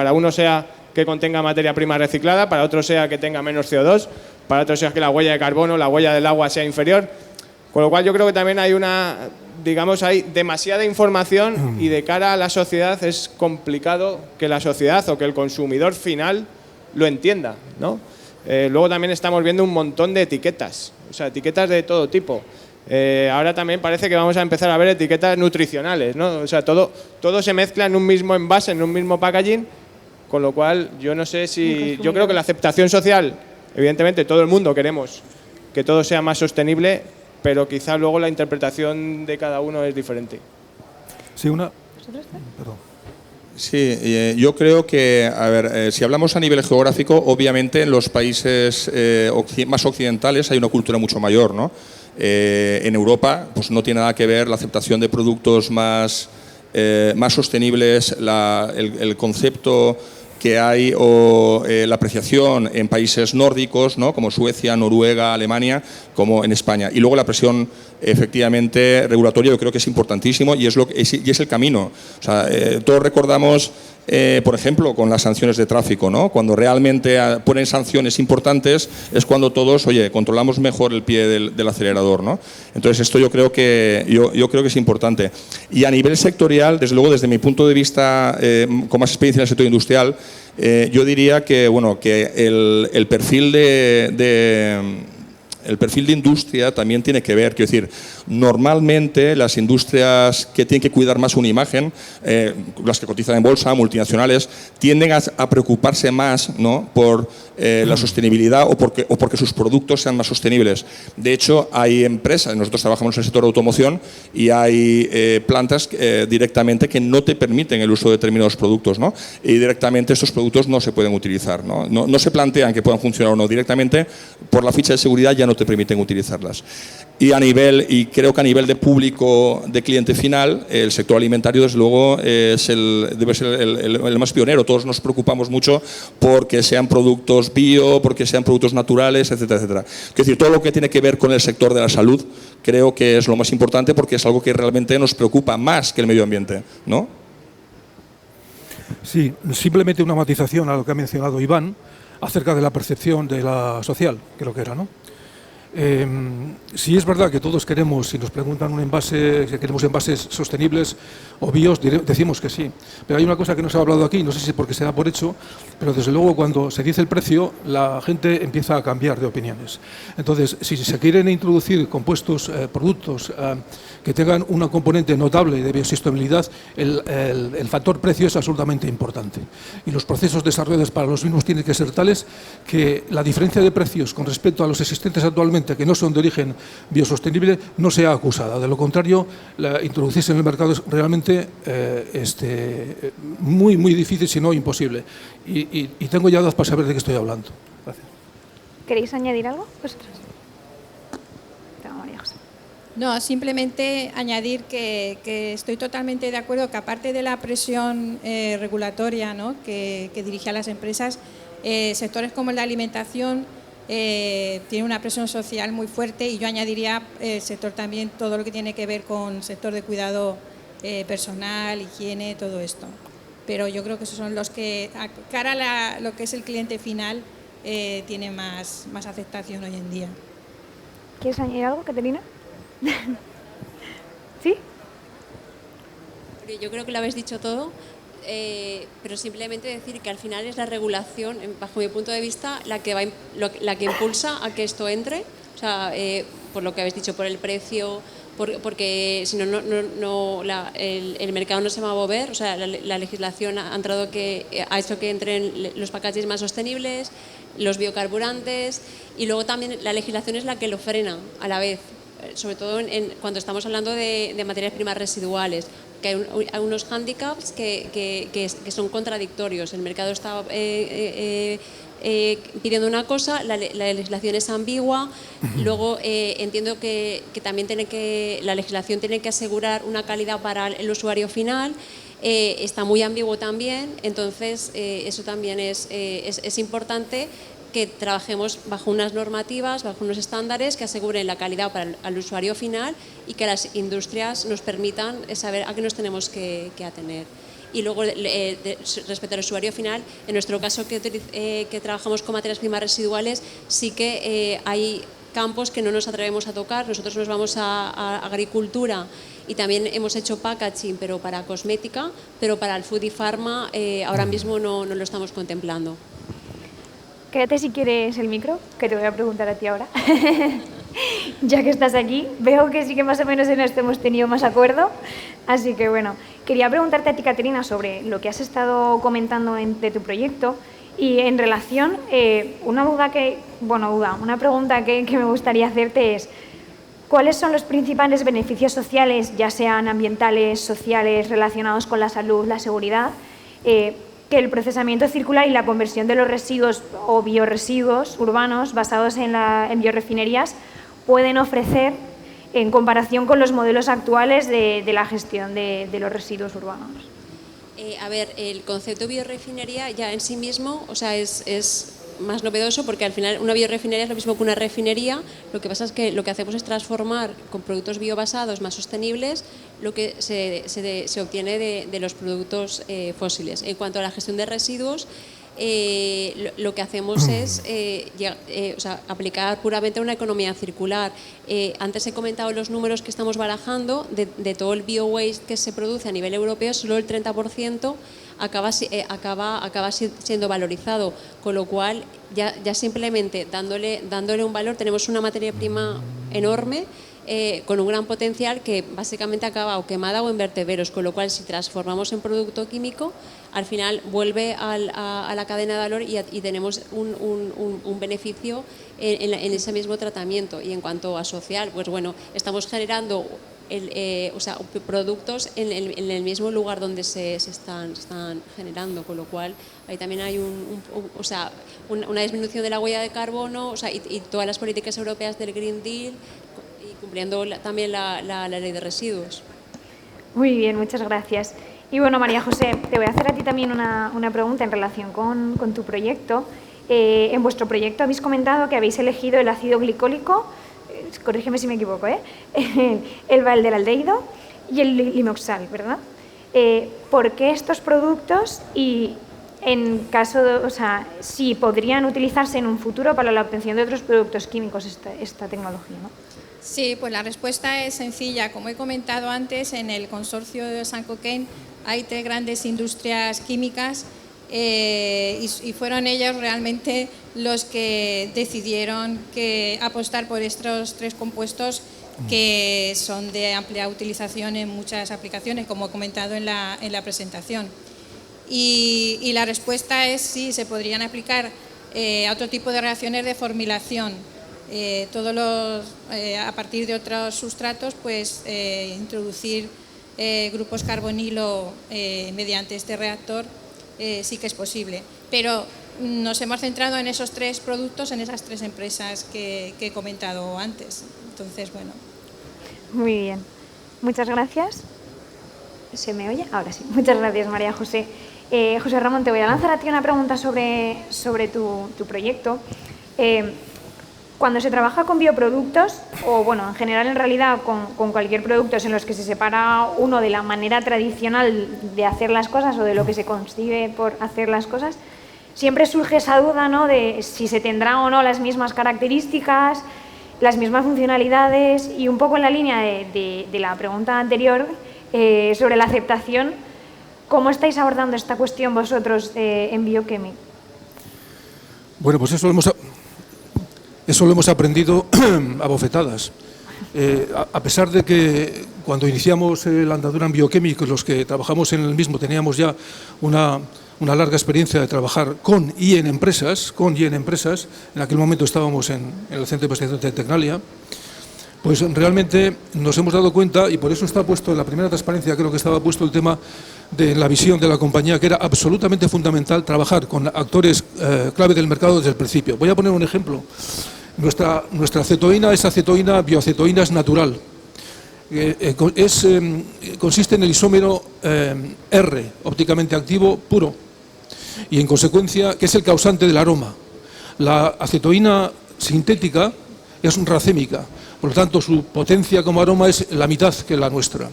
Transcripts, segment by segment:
para uno sea que contenga materia prima reciclada, para otro sea que tenga menos CO2, para otro sea que la huella de carbono, la huella del agua sea inferior. Con lo cual yo creo que también hay hay demasiada información y de cara a la sociedad es complicado que la sociedad o que el consumidor final lo entienda, ¿no? Luego también estamos viendo un montón de etiquetas, o sea, etiquetas de todo tipo. Ahora también parece que vamos a empezar a ver etiquetas nutricionales, ¿no? O sea, todo se mezcla en un mismo envase, en un mismo packaging, con lo cual yo no sé si... Yo creo que la aceptación social, evidentemente todo el mundo queremos que todo sea más sostenible, pero quizá luego la interpretación de cada uno es diferente. Sí, Perdón. Sí, yo creo que, a ver, si hablamos a nivel geográfico, obviamente en los países más occidentales hay una cultura mucho mayor, ¿no? En Europa, pues no tiene nada que ver la aceptación de productos más sostenibles, el concepto que hay o la apreciación en países nórdicos, ¿no? Como Suecia, Noruega, Alemania, como en España. Y luego la presión efectivamente regulatoria yo creo que es importantísimo y es el camino. O sea, todos recordamos, por ejemplo, con las sanciones de tráfico, ¿no? Cuando realmente ponen sanciones importantes es cuando todos, oye, controlamos mejor el pie del acelerador, ¿no? Entonces esto yo creo que es importante. Y a nivel sectorial, desde luego, desde mi punto de vista, con más experiencia en el sector industrial, yo diría que, bueno, que el perfil el perfil de industria también tiene que ver, quiero decir, normalmente las industrias que tienen que cuidar más una imagen, las que cotizan en bolsa, multinacionales, tienden a preocuparse más, ¿no? Por la sostenibilidad o porque sus productos sean más sostenibles. De hecho, hay empresas, nosotros trabajamos en el sector de automoción y hay plantas directamente que no te permiten el uso de determinados productos, ¿no? Y directamente estos productos no se pueden utilizar, ¿no? No se plantean que puedan funcionar o no, directamente por la ficha de seguridad ya no te permiten utilizarlas. Y creo que a nivel de público, de cliente final, el sector alimentario desde luego debe ser el más pionero. Todos nos preocupamos mucho porque sean productos bio, porque sean productos naturales, etcétera, etcétera. Es decir, todo lo que tiene que ver con el sector de la salud creo que es lo más importante porque es algo que realmente nos preocupa más que el medio ambiente, ¿no? Sí, simplemente una matización a lo que ha mencionado Iván acerca de la percepción de la social, creo que era, ¿no? Si es verdad que todos queremos, si nos preguntan un envase, que queremos envases sostenibles o bios, decimos que sí. Pero hay una cosa que no se ha hablado aquí, no sé si porque se da por hecho, pero desde luego cuando se dice el precio, la gente empieza a cambiar de opiniones. Entonces, si se quieren introducir compuestos, productos que tengan una componente notable de biosostenibilidad, el factor precio es absolutamente importante. Y los procesos desarrollados para los mismos tienen que ser tales que la diferencia de precios con respecto a los existentes actualmente, que no son de origen biosostenible, no sea acusada. De lo contrario, introducirse en el mercado es realmente muy, muy difícil, si no imposible. Y tengo ya edad para saber de qué estoy hablando. Gracias. ¿Queréis añadir algo vosotros? María José. No, simplemente añadir que estoy totalmente de acuerdo que aparte de la presión regulatoria, ¿no? que dirige a las empresas, sectores como el de alimentación tiene una presión social muy fuerte y yo añadiría el sector también, todo lo que tiene que ver con sector de cuidado personal, higiene, todo esto. Pero yo creo que esos son los que, a cara a lo que es el cliente final, tiene más aceptación hoy en día. ¿Quieres añadir algo, Caterina? ¿Sí? Yo creo que lo habéis dicho todo. Pero simplemente decir que al final es la regulación, bajo mi punto de vista, la que impulsa a que esto entre, o sea, por lo que habéis dicho, por el precio, porque si no, el mercado no se va a mover. O sea, la legislación ha hecho que entren los packaging más sostenibles, los biocarburantes, y luego también la legislación es la que lo frena a la vez, sobre todo cuando estamos hablando de materias primas residuales, que hay unos hándicaps que son contradictorios. El mercado está pidiendo una cosa, la legislación es ambigua. Luego entiendo que también la legislación tiene que asegurar una calidad para el usuario final. Está muy ambiguo también, entonces eso también es importante, que trabajemos bajo unas normativas, bajo unos estándares que aseguren la calidad para el usuario final y que las industrias nos permitan saber a qué nos tenemos que atener. y luego respecto al usuario final, en nuestro caso que trabajamos con materias primas residuales, sí que hay campos que no nos atrevemos a tocar. Nosotros nos vamos a agricultura y también hemos hecho packaging, pero para cosmética, pero para el food y pharma ahora mismo no lo estamos contemplando. Quédate si quieres el micro, que te voy a preguntar a ti ahora. Ya que estás aquí, veo que sí que más o menos en esto hemos tenido más acuerdo. Así que bueno, quería preguntarte a ti, Caterina, sobre lo que has estado comentando de tu proyecto y en relación, una pregunta que me gustaría hacerte es: ¿cuáles son los principales beneficios sociales, ya sean ambientales, sociales, relacionados con la salud, la seguridad, que el procesamiento circular y la conversión de los residuos o biorresiduos urbanos basados en biorefinerías pueden ofrecer en comparación con los modelos actuales de la gestión de los residuos urbanos? El concepto de biorefinería ya en sí mismo, o sea, es más novedoso, porque al final una biorefinería es lo mismo que una refinería. Lo que pasa es que lo que hacemos es transformar con productos biobasados más sostenibles lo que se obtiene de los productos fósiles. En cuanto a la gestión de residuos, lo que hacemos es aplicar puramente una economía circular. Antes he comentado los números que estamos barajando de todo el bio-waste que se produce a nivel europeo. Solo el 30% acaba siendo valorizado, con lo cual ya simplemente dándole un valor tenemos una materia prima enorme, con un gran potencial, que básicamente acaba o quemada o en vertederos, con lo cual si transformamos en producto químico, al final vuelve a la cadena de valor y tenemos un beneficio en ese mismo tratamiento. Y en cuanto a social, pues bueno, estamos generando productos en el mismo lugar donde se están generando, con lo cual ahí también hay una disminución de la huella de carbono, y todas las políticas europeas del Green Deal, y cumpliendo también la ley de residuos. Muy bien, muchas gracias. Y bueno, María José, te voy a hacer a ti también una pregunta en relación con tu proyecto. En vuestro proyecto habéis comentado que habéis elegido el ácido glicólico, corrígeme si me equivoco, el valdealdehído y el limoxal, ¿verdad? ¿Por qué estos productos y en caso si podrían utilizarse en un futuro para la obtención de otros productos químicos esta tecnología, ¿no? Sí, pues la respuesta es sencilla. Como he comentado antes, en el consorcio de Saint-Cocain hay 3 grandes industrias químicas y fueron ellos realmente los que decidieron apostar por estos 3 compuestos que son de amplia utilización en muchas aplicaciones, como he comentado en la presentación. Y la respuesta es sí, se podrían aplicar a otro tipo de reacciones de formilación. A partir de otros sustratos, pues introducir grupos carbonilo mediante este reactor sí que es posible. Pero nos hemos centrado en esos 3 productos, en esas 3 empresas que he comentado antes. Entonces, bueno. Muy bien. Muchas gracias. ¿Se me oye? Ahora sí. Muchas gracias, María José. José Ramón, te voy a lanzar a ti una pregunta sobre tu proyecto. Cuando se trabaja con bioproductos, o bueno, en general en realidad con cualquier producto en los que se separa uno de la manera tradicional de hacer las cosas o de lo que se consigue por hacer las cosas, siempre surge esa duda, ¿no?, de si se tendrán o no las mismas características, las mismas funcionalidades, y un poco en la línea de la pregunta anterior sobre la aceptación, ¿cómo estáis abordando esta cuestión vosotros en Biochemic? Bueno, pues eso lo hemos aprendido a bofetadas. A pesar de que cuando iniciamos la andadura en Biochemic, los que trabajamos en el mismo teníamos ya una larga experiencia de trabajar con y en empresas, en aquel momento estábamos en el Centro de Investigación de Tecnalia, pues realmente nos hemos dado cuenta, y por eso está puesto en la primera transparencia, creo que estaba puesto el tema de la visión de la compañía, que era absolutamente fundamental trabajar con actores clave del mercado desde el principio. Voy a poner un ejemplo. Nuestra acetoína es bioacetoína, es natural. Consiste en el isómero R, ópticamente activo, puro, y en consecuencia, que es el causante del aroma. La acetoína sintética es racémica, por lo tanto su potencia como aroma es la mitad que la nuestra.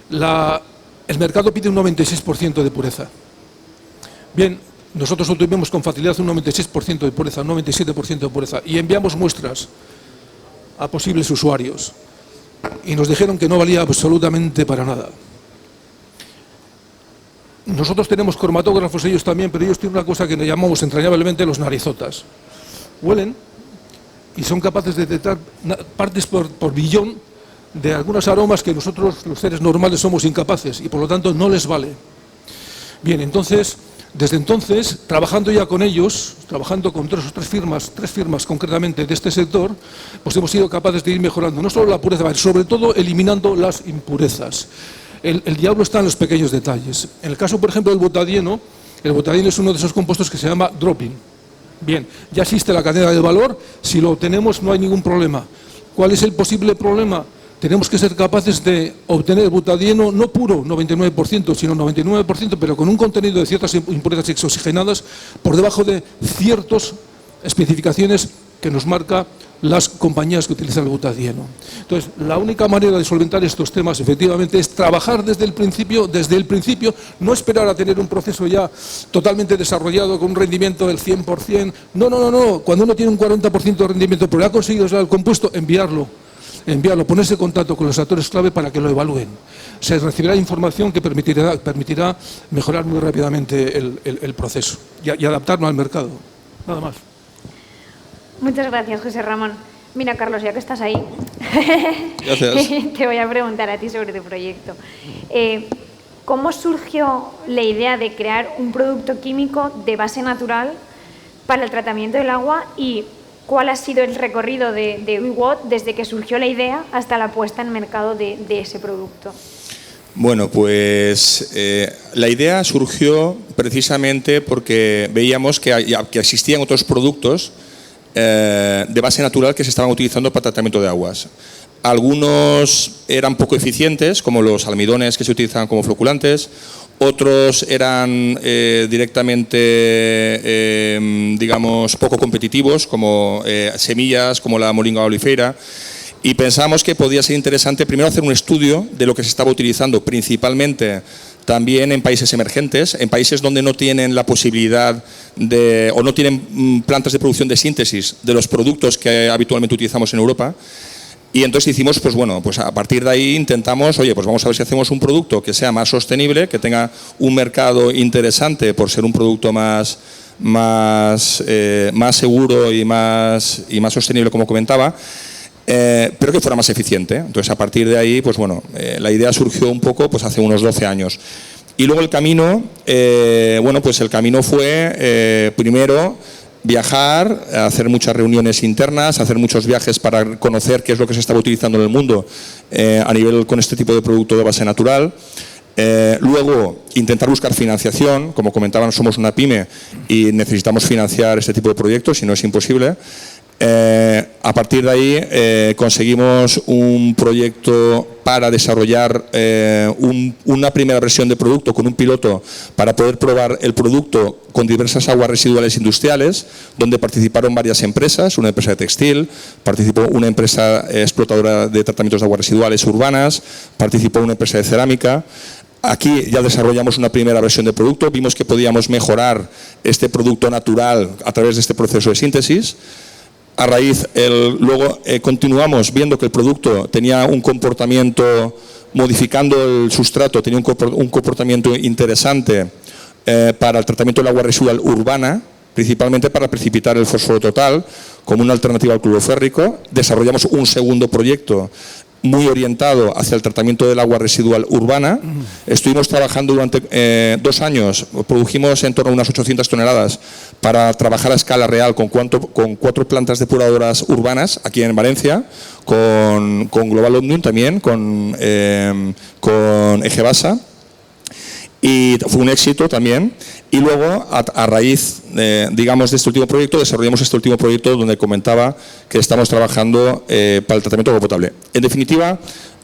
La El mercado pide un 96% de pureza. Bien, nosotros obtuvimos con facilidad un 96% de pureza, un 97% de pureza, y enviamos muestras a posibles usuarios. Y nos dijeron que no valía absolutamente para nada. Nosotros tenemos cromatógrafos, ellos también, pero ellos tienen una cosa que le llamamos entrañablemente los narizotas. Huelen y son capaces de detectar partes por billón de algunos aromas que nosotros, los seres normales, somos incapaces y por lo tanto no les vale. Bien, entonces, desde entonces, trabajando ya con ellos, trabajando con tres firmas concretamente de este sector, pues hemos sido capaces de ir mejorando no solo la pureza, sobre todo eliminando las impurezas. El diablo está en los pequeños detalles. En el caso, por ejemplo, del butadieno, el butadieno es uno de esos compuestos que se llama dropping. Bien, ya existe la cadena de valor, si lo obtenemos no hay ningún problema. ¿Cuál es el posible problema? Tenemos que ser capaces de obtener butadieno no puro, 99%, sino 99%, pero con un contenido de ciertas impurezas exoxigenadas por debajo de ciertas especificaciones que nos marca las compañías que utilizan el butadieno. Entonces, la única manera de solventar estos temas, efectivamente, es trabajar desde el principio, no esperar a tener un proceso ya totalmente desarrollado con un rendimiento del 100%. No. Cuando uno tiene un 40% de rendimiento, pero ha conseguido el compuesto, enviarlo, ponerse en contacto con los actores clave para que lo evalúen. Se recibirá información que permitirá mejorar muy rápidamente el proceso y adaptarnos al mercado. Nada más. Muchas gracias, José Ramón. Mira, Carlos, ya que estás ahí, Gracias. te voy a preguntar a ti sobre tu proyecto. ¿Cómo surgió la idea de crear un producto químico de base natural para el tratamiento del agua y cuál ha sido el recorrido de WeWatt desde que surgió la idea hasta la puesta en mercado de ese producto? Bueno, pues la idea surgió precisamente porque veíamos que existían otros productos de base natural que se estaban utilizando para tratamiento de aguas. Algunos eran poco eficientes, como los almidones que se utilizan como floculantes, otros eran directamente, digamos, poco competitivos, como semillas, como la moringa oleifera, y pensamos que podía ser interesante primero hacer un estudio de lo que se estaba utilizando principalmente también en países emergentes, en países donde no tienen la posibilidad de, o no tienen plantas de producción de síntesis de los productos que habitualmente utilizamos en Europa. Y entonces hicimos, pues bueno, pues a partir de ahí intentamos, oye, pues vamos a ver si hacemos un producto que sea más sostenible, que tenga un mercado interesante por ser un producto más seguro y más sostenible, como comentaba, pero que fuera más eficiente. Entonces, a partir de ahí, pues bueno, la idea surgió un poco pues hace unos 12 años. Y luego el camino, bueno, pues el camino fue primero viajar, hacer muchas reuniones internas, hacer muchos viajes para conocer qué es lo que se estaba utilizando en el mundo a nivel con este tipo de producto de base natural. Luego, intentar buscar financiación. Como comentaban, somos una pyme y necesitamos financiar este tipo de proyectos, si no es imposible. A partir de ahí conseguimos un proyecto para desarrollar una primera versión de producto con un piloto para poder probar el producto con diversas aguas residuales industriales, donde participaron varias empresas, una empresa de textil, participó una empresa explotadora de tratamientos de aguas residuales urbanas, participó una empresa de cerámica. Aquí ya desarrollamos una primera versión de producto, vimos que podíamos mejorar este producto natural a través de este proceso de síntesis. A raíz, luego continuamos viendo que el producto tenía un comportamiento, modificando el sustrato, tenía un comportamiento interesante para el tratamiento del agua residual urbana, principalmente para precipitar el fósforo total, como una alternativa al cloruro férrico. Desarrollamos un segundo proyecto muy orientado hacia el tratamiento del agua residual urbana. Estuvimos trabajando durante 2 años, produjimos en torno a unas 800 toneladas para trabajar a escala real con 4 plantas depuradoras urbanas aquí en Valencia, con Global Omnium también, con Egebasa. Y fue un éxito también. Y luego, a raíz, digamos, de este último proyecto, desarrollamos este último proyecto donde comentaba que estamos trabajando para el tratamiento de agua potable. En definitiva,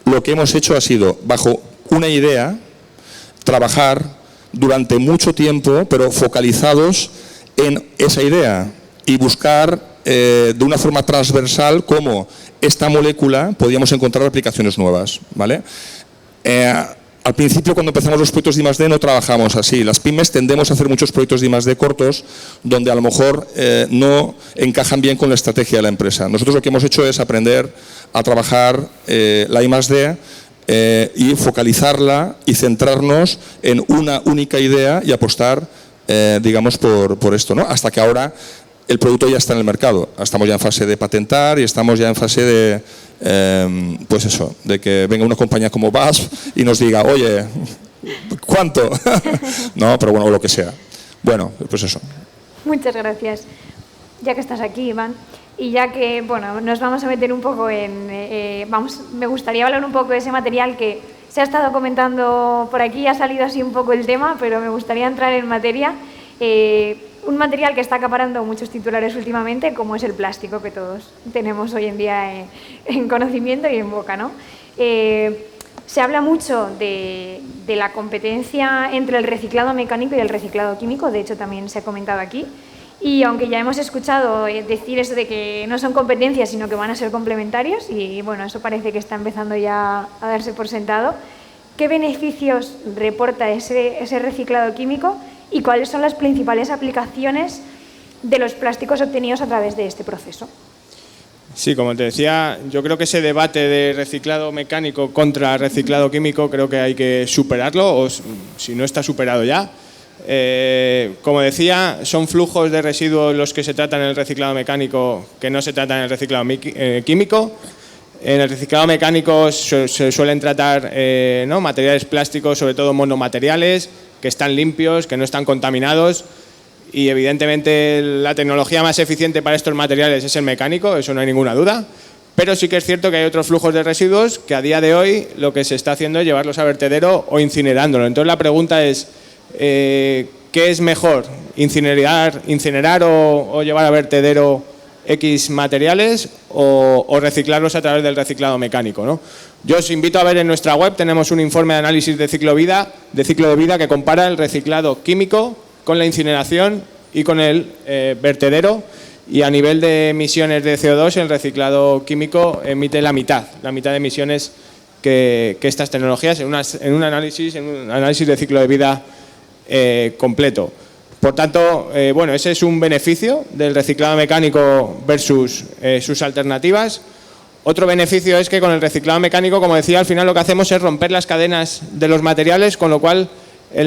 lo que hemos hecho ha sido, bajo una idea, trabajar durante mucho tiempo, pero focalizados en esa idea y buscar de una forma transversal cómo esta molécula podíamos encontrar aplicaciones nuevas, ¿vale? Al principio, cuando empezamos los proyectos de I+D, no trabajamos así. Las pymes tendemos a hacer muchos proyectos de I+D cortos, donde a lo mejor no encajan bien con la estrategia de la empresa. Nosotros lo que hemos hecho es aprender a trabajar la I+D y focalizarla y centrarnos en una única idea y apostar, digamos, por esto, ¿no? Hasta que ahora el producto ya está en el mercado. Estamos ya en fase de patentar y estamos ya en fase de, pues eso, de que venga una compañía como BASF y nos diga, oye, ¿cuánto? No, pero bueno, o lo que sea. Bueno, pues eso. Muchas gracias. Ya que estás aquí, Iván, y ya que, bueno, nos vamos a meter un poco en... me gustaría hablar un poco de ese material que se ha estado comentando por aquí, ha salido así un poco el tema, pero me gustaría entrar en materia. Un material que está acaparando muchos titulares últimamente, como es el plástico, que todos tenemos hoy en día en conocimiento y en boca, ¿no? Se habla mucho de la competencia entre el reciclado mecánico y el reciclado químico, de hecho también se ha comentado aquí, y aunque ya hemos escuchado decir eso de que no son competencias, sino que van a ser complementarios, y bueno, eso parece que está empezando ya a darse por sentado, ¿qué beneficios reporta ese reciclado químico? ¿Y cuáles son las principales aplicaciones de los plásticos obtenidos a través de este proceso? Sí, como te decía, yo creo que ese debate de reciclado mecánico contra reciclado químico creo que hay que superarlo, o si no está superado ya. Como decía, son flujos de residuos los que se tratan en el reciclado mecánico que no se tratan en el reciclado químico. En el reciclado mecánico se suelen tratar ¿no? materiales plásticos, sobre todo monomateriales, que están limpios, que no están contaminados, y evidentemente la tecnología más eficiente para estos materiales es el mecánico, eso no hay ninguna duda, pero sí que es cierto que hay otros flujos de residuos que a día de hoy lo que se está haciendo es llevarlos a vertedero o incinerándolo. Entonces la pregunta es, ¿qué es mejor? ¿Incinerar o llevar a vertedero X materiales o reciclarlos a través del reciclado mecánico, ¿no? Yo os invito a ver en nuestra web, tenemos un informe de análisis de ciclo de vida que compara el reciclado químico con la incineración y con el vertedero, y a nivel de emisiones de CO2 el reciclado químico emite la mitad de emisiones que estas tecnologías en un análisis de ciclo de vida completo. Por tanto, bueno, ese es un beneficio del reciclado mecánico versus sus alternativas. Otro beneficio es que con el reciclado mecánico, como decía, al final lo que hacemos es romper las cadenas de los materiales, con lo cual